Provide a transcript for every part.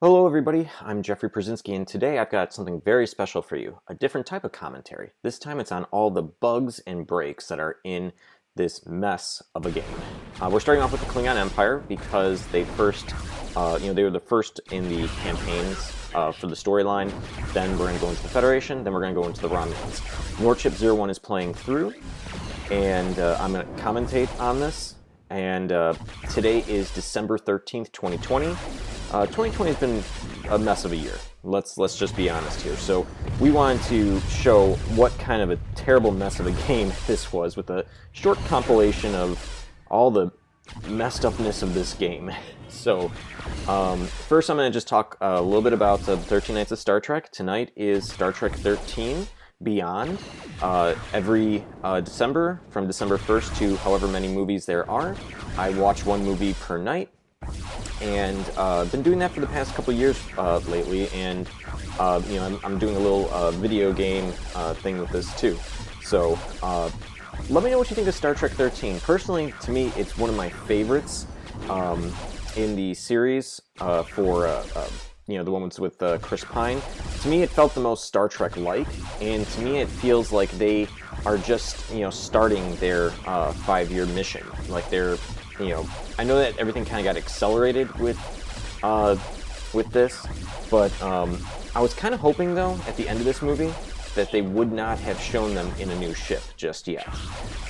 Hello everybody, I'm Jeffrey Przinski, and today I've got something very special for you, a different type of commentary. This time it's on all the bugs and breaks that are in this mess of a game. We're starting off with the Klingon Empire because they first, they were the first in the campaigns for the storyline. Then we're going to go into the Federation, then we're going to go into the Romulans. Norchip 01 is playing through, and I'm going to commentate on this. And today is December 13th, 2020. 2020 has been a mess of a year. Let's just be honest here. So we wanted to show what kind of a terrible mess of a game this was with a short compilation of all the messed upness of this game. So first I'm going to just talk a little bit about the 13 Nights of Star Trek. Tonight is Star Trek 13 Beyond. Every December, from December 1st to however many movies there are, I watch one movie per night. And I've been doing that for the past couple years lately, and I'm doing a little video game thing with this too. So let me know what you think of Star Trek 13. Personally, to me, it's one of my favorites in the series for the one with Chris Pine. To me, it felt the most Star Trek-like, and to me, it feels like they are just starting their 5-year mission. Like they're I know that everything kind of got accelerated with this, but I was kind of hoping, though, at the end of this movie, that they would not have shown them in a new ship just yet.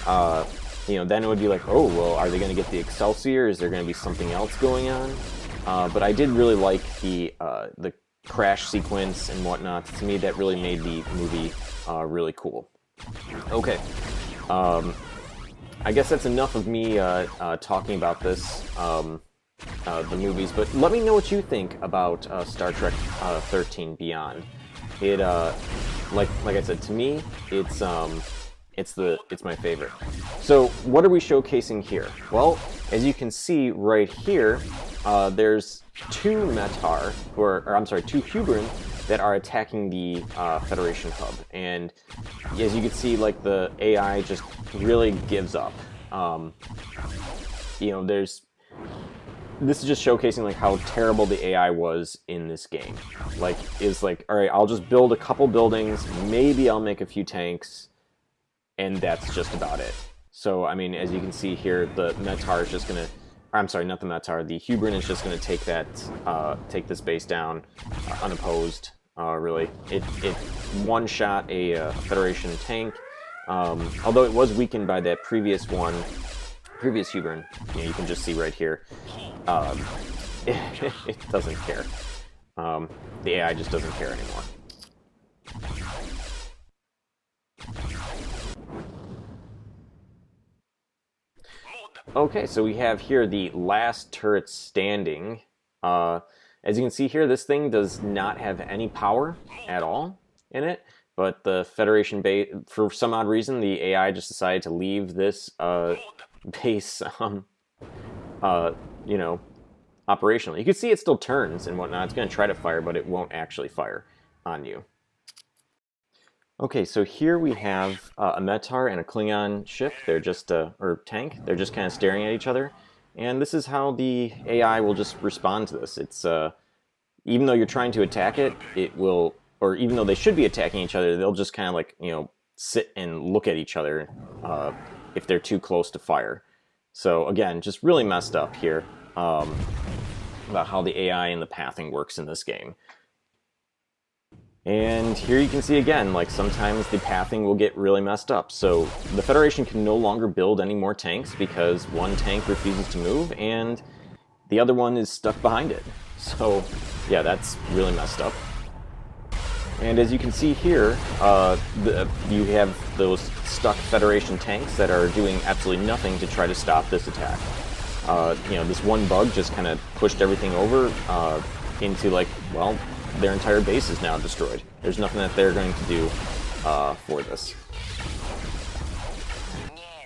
Then it would be like, oh, well, are they going to get the Excelsior? Is there going to be something else going on? But I did really like the crash sequence and whatnot. To me, that really made the movie really cool. Okay. I guess that's enough of me talking about this, the movies, but let me know what you think about Star Trek 13 Beyond. It, like I said, to me, it's my favorite. So what are we showcasing here? Well, as you can see right here, there's two Metar, two Hubrin that are attacking the Federation hub, and as you can see, like, the AI just really gives up. This is just showcasing like how terrible the AI was in this game. Like, all right, I'll just build a couple buildings, maybe I'll make a few tanks, and that's just about it. So, I mean, as you can see here, the Metar is just gonna, I'm sorry, not the Metar, the Hubrin is just gonna take this base down unopposed. Really, it one-shot a Federation tank. Although it was weakened by that previous Hubrin. You can just see right here. It doesn't care. The AI just doesn't care anymore. Okay, so we have here the last turret standing. As you can see here, this thing does not have any power at all in it, but the Federation base, for some odd reason, the AI just decided to leave this base, operational. You can see it still turns and whatnot. It's going to try to fire, but it won't actually fire on you. Okay, so here we have a Metar and a Klingon ship. They're just, or tank. They're just kind of staring at each other. And this is how the AI will just respond to this. It's, even though you're trying to attack it, it will, or even though they should be attacking each other, they'll just kind of like, sit and look at each other if they're too close to fire. So again, just really messed up here about how the AI and the pathing works in this game. And here you can see again, like, sometimes the pathing will get really messed up. So the Federation can no longer build any more tanks because one tank refuses to move and the other one is stuck behind it. So yeah, that's really messed up. And as you can see here, you have those stuck Federation tanks that are doing absolutely nothing to try to stop this attack. This one bug just kind of pushed everything over into, like, well, their entire base is now destroyed. There's nothing that they're going to do for this.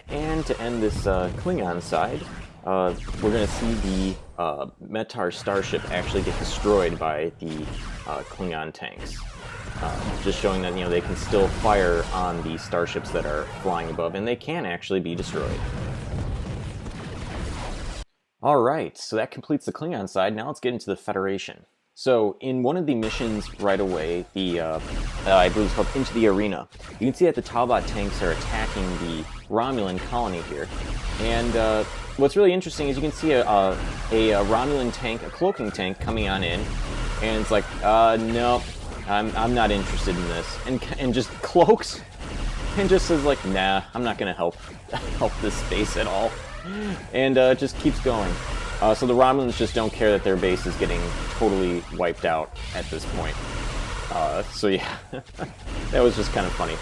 And to end this Klingon side, we're going to see the Metar starship actually get destroyed by the Klingon tanks. Just showing that, they can still fire on the starships that are flying above, and they can actually be destroyed. Alright, so that completes the Klingon side. Now let's get into the Federation. So in one of the missions right away, the I believe it's called Into the Arena, you can see that the Talbot tanks are attacking the Romulan colony here. And what's really interesting is you can see a Romulan tank, a cloaking tank, coming on in, and it's like, no, I'm not interested in this, and just cloaks, and just says like, nah, I'm not gonna help this base at all, and just keeps going. So the Romulans just don't care that their base is getting totally wiped out at this point. So yeah, that was just kind of funny.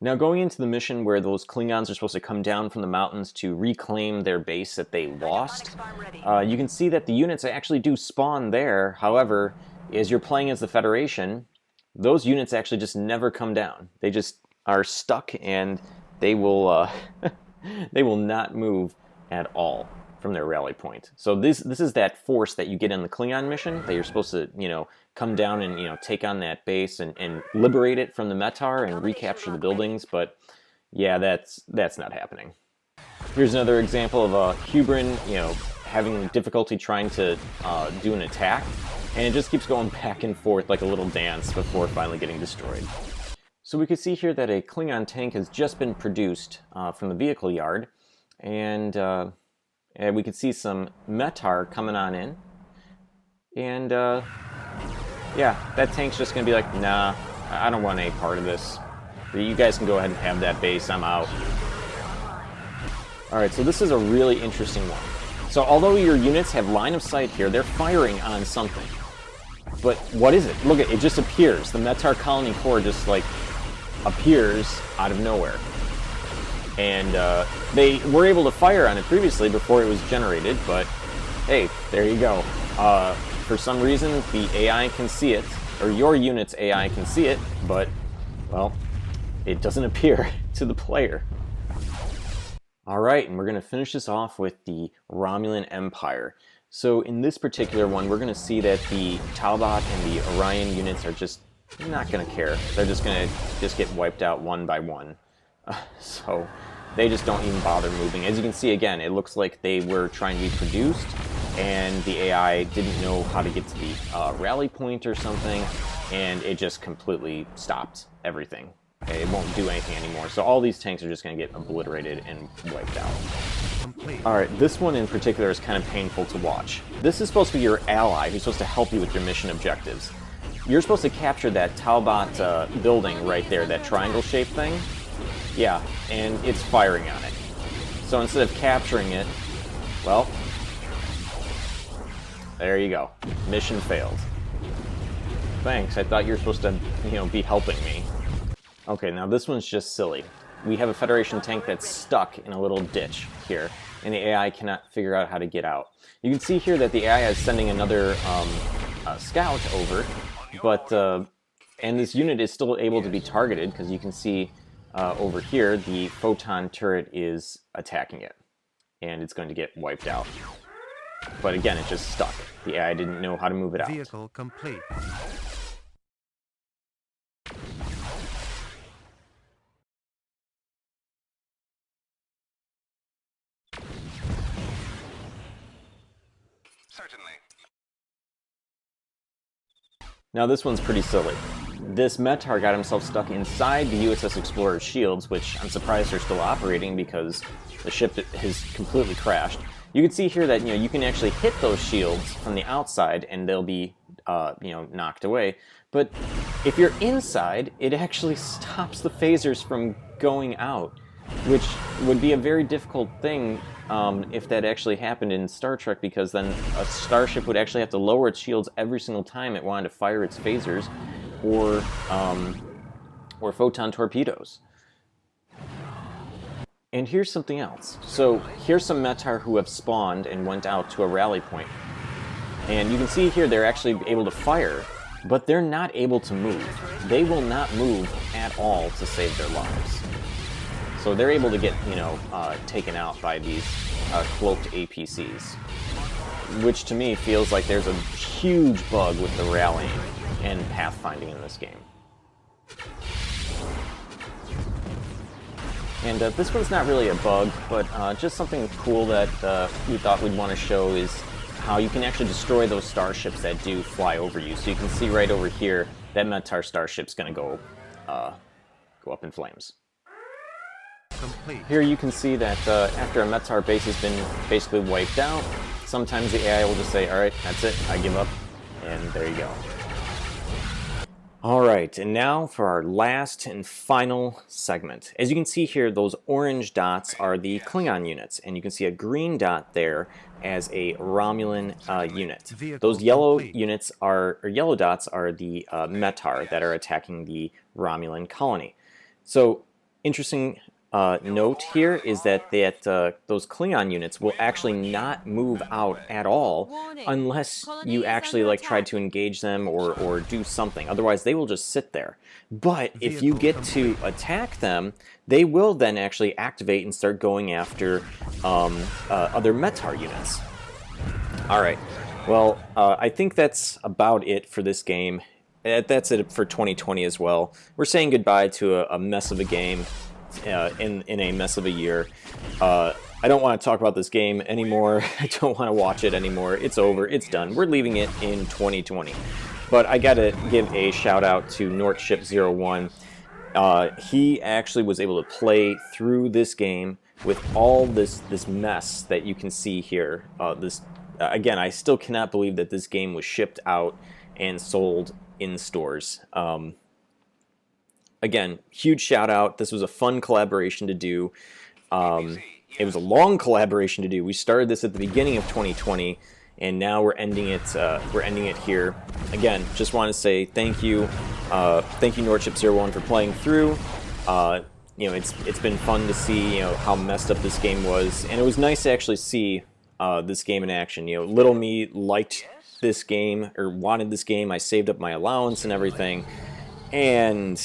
Now going into the mission where those Klingons are supposed to come down from the mountains to reclaim their base that they lost, you can see that the units actually do spawn there. However, as you're playing as the Federation, those units actually just never come down. They just are stuck, and they will they will not move at all from their rally point. So this is that force that you get in the Klingon mission, that you're supposed to, come down and, take on that base and liberate it from the Metar and recapture the buildings, but yeah, that's not happening. Here's another example of a Hubrin, having difficulty trying to do an attack, and it just keeps going back and forth like a little dance before finally getting destroyed. So we can see here that a Klingon tank has just been produced from the vehicle yard, and we can see some Metar coming on in, and yeah, that tank's just going to be like, nah, I don't want any part of this. You guys can go ahead and have that base, I'm out. Alright, so this is a really interesting one. So although your units have line of sight here, they're firing on something. But what is it? Look, it just appears. The Metar Colony Core just, like, appears out of nowhere. And they were able to fire on it previously before it was generated, but hey, there you go. For some reason, the AI can see it, or your unit's AI can see it, but, well, it doesn't appear to the player. Alright, and we're going to finish this off with the Romulan Empire. So in this particular one, we're going to see that the Talbot and the Orion units are just not going to care. They're just going to get wiped out one by one. So they just don't even bother moving. As you can see, again, it looks like they were trying to be produced, and the AI didn't know how to get to the rally point or something, and it just completely stopped everything. It won't do anything anymore. So all these tanks are just going to get obliterated and wiped out. Alright, this one in particular is kind of painful to watch. This is supposed to be your ally who's supposed to help you with your mission objectives. You're supposed to capture that Talbot building right there, that triangle-shaped thing. Yeah, and it's firing on it. So instead of capturing it, well, there you go. Mission failed. Thanks, I thought you were supposed to, be helping me. Okay, now this one's just silly. We have a Federation tank that's stuck in a little ditch here, and the AI cannot figure out how to get out. You can see here that the AI is sending another scout over, but and this unit is still able to be targeted, because you can see over here the photon turret is attacking it, and it's going to get wiped out. But again, it's just stuck. The AI didn't know how to move it out. Vehicle complete. Certainly. Now this one's pretty silly. This Metar got himself stuck inside the USS Explorer's shields, which I'm surprised they're still operating because the ship has completely crashed. You can see here that you can actually hit those shields from the outside and they'll be knocked away. But if you're inside, it actually stops the phasers from going out, which would be a very difficult thing if that actually happened in Star Trek, because then a starship would actually have to lower its shields every single time it wanted to fire its phasers or photon torpedoes. And here's something else. So here's some Metar who have spawned and went out to a rally point. And you can see here they're actually able to fire, but they're not able to move. They will not move at all to save their lives. So they're able to get, taken out by these cloaked APCs. Which to me feels like there's a huge bug with the rallying and pathfinding in this game. And this one's not really a bug, but just something cool that we thought we'd want to show is how you can actually destroy those starships that do fly over you. So you can see right over here that Metar starship's going to go up in flames. Here you can see that after a Metar base has been basically wiped out, sometimes the AI will just say, alright, that's it, I give up, and there you go. Alright, and now for our last and final segment. As you can see here, those orange dots are the Klingon units, and you can see a green dot there as a Romulan unit. Those yellow units or yellow dots are the Metar that are attacking the Romulan colony. So, interesting note here is that those Klingon units will actually not move out at all unless you actually like try to engage them or do something. Otherwise, they will just sit there. But if you get to attack them, they will then actually activate and start going after other Metar units. Alright, well, I think that's about it for this game. That's it for 2020 as well. We're saying goodbye to a mess of a game. In a mess of a year. I don't want to talk about this game anymore. I don't want to watch it anymore. It's over. It's done. We're leaving it in 2020. But I gotta give a shout out to Nortship01. He actually was able to play through this game with all this mess that you can see here. Again, I still cannot believe that this game was shipped out and sold in stores. Again, huge shout out. This was a fun collaboration to do. It was a long collaboration to do. We started this at the beginning of 2020, and now we're ending it. We're ending it here. Again, just want to say thank you, Nortship01 for playing through. You know, it's been fun to see how messed up this game was, and it was nice to actually see this game in action. Little me liked this game or wanted this game. I saved up my allowance and everything, and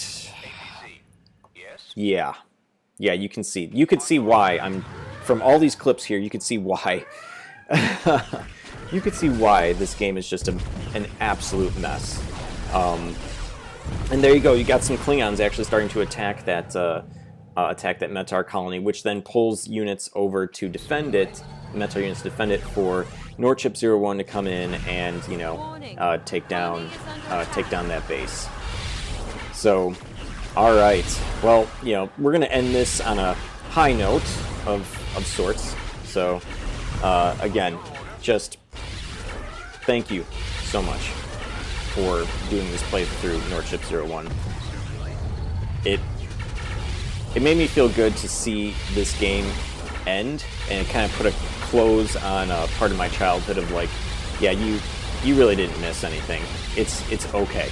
yeah, you can see why I'm from all these clips here. You can see why this game is just an absolute mess. And there you go. You got some Klingons actually starting to attack that Metar colony, which then pulls units over to defend it. Metar units defend it for Nortship01 to come in and take down that base. So. Alright, well, we're going to end this on a high note of sorts. So, again, just thank you so much for doing this playthrough, Nortship01. It made me feel good to see this game end, and it kind of put a close on a part of my childhood of like, yeah, you really didn't miss anything. It's okay.